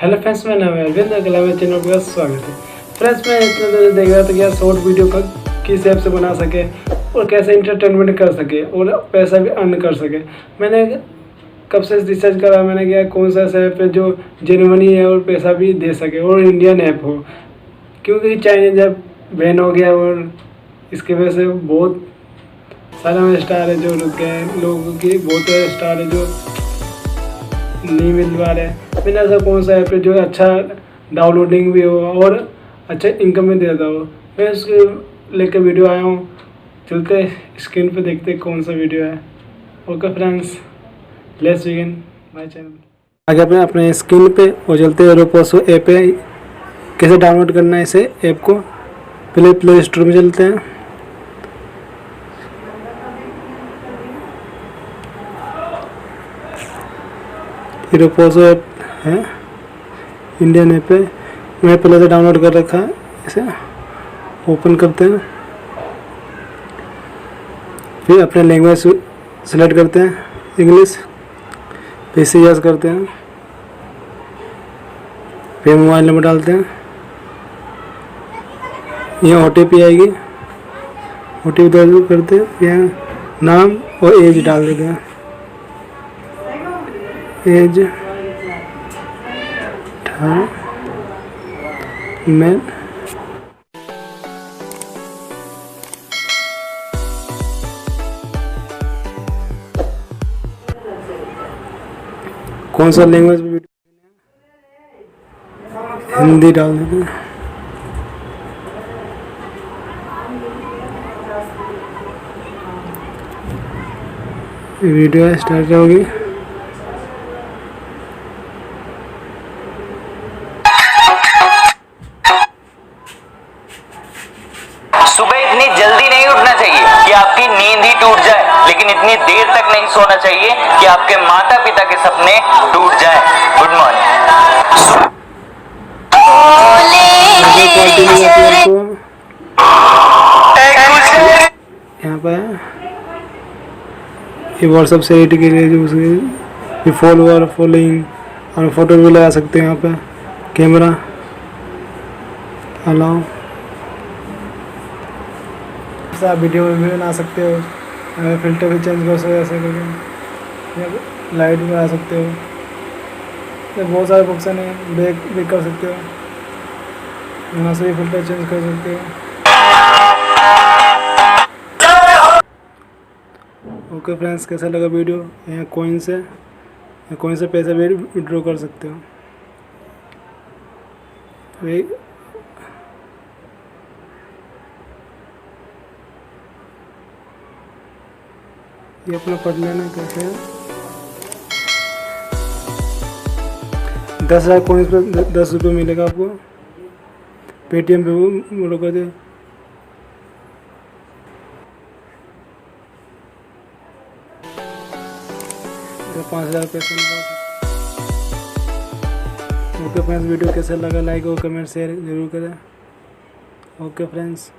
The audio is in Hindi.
हेलो फ्रेंड्स, मेरा नाम है अरविंद वेलकम चैनल पर स्वागत है। फ्रेंड्स, मैं इतना देर देख रहा था कि यार शॉर्ट वीडियो का किस ऐप से बना सके और कैसे इंटरटेनमेंट कर सके और पैसा भी अर्न कर सके। मैंने कब से रिसर्च करा, मैंने क्या कौन सा ऐसा ऐप है जो जेन्युइन है और पैसा भी दे सके और इंडियन ऐप हो, क्योंकि चाइनीज ऐप बैन हो गया और इसकी वजह से बहुत सारे स्टार है जो रुक गए, लोगों की बहुत स्टार है जो नहीं मिल पा रहे। मैंने ऐसा कौन सा ऐप है जो अच्छा डाउनलोडिंग भी हो और अच्छा इनकम भी देता हो, मैं उसके लेकर वीडियो आया हूँ। चलते स्क्रीन पे देखते कौन सा वीडियो है। Okay friends, let's begin my channel. आगे अपने अपने स्क्रीन पे और चलते हैं रोपोसो ऐप है। कैसे डाउनलोड करना है इसे ऐप को, पहले प्ले स्टोर में चलते हैं। रोपोसो ऐप है, इंडियन ऐप है। मैं पहले से डाउनलोड कर रखा है। इसे ओपन करते हैं, फिर अपने लैंग्वेज सेलेक्ट करते हैं, इंग्लिश, फिर से यस करते हैं, फिर मोबाइल नंबर डालते हैं। यहाँ OTP आएगी, OTP दर्ज करते हैं, यहाँ नाम और एज डाल देते हैं। एज 18 में कौन सा लैंग्वेज में हिंदी डाल देते हैं। वीडियो स्टार्ट होगी। सुबह इतनी जल्दी नहीं उठना चाहिए कि आपकी नींद ही टूट जाए, लेकिन इतनी देर तक नहीं सोना चाहिए कि आपके माता पिता के सपने टूट जाए। Good morning. यहाँ पर ये व्हाट्सएप से एडिट के लिए जो उसके फॉलोअर फॉलोइंग और फोटो भी लगा सकते हैं। यहाँ पे कैमरा अलाउ, आप वीडियो में भी बना सकते हो, फिल्टर भी चेंज कर सकते हो, ऐसे करके लाइट भी बना सकते हो। तो बहुत सारे फंक्शन है, बैक भी कर सकते हो, यहाँ से भी फिल्टर चेंज कर सकते हो। ओके फ्रेंड्स, कैसा लगा वीडियो? यहाँ कॉइन से पैसे भी विड्रॉ कर सकते हो। ये अपना पढ़ लेना कैसे है। 10,000 कॉइन्स पे 10 रुपये मिलेगा आपको। पेटीएम पे वो लोग कर दे 5,000 पैसे मिला। ओके फ्रेंड्स, वीडियो कैसा लगा लाइक और कमेंट शेयर जरूर करें। Okay friends.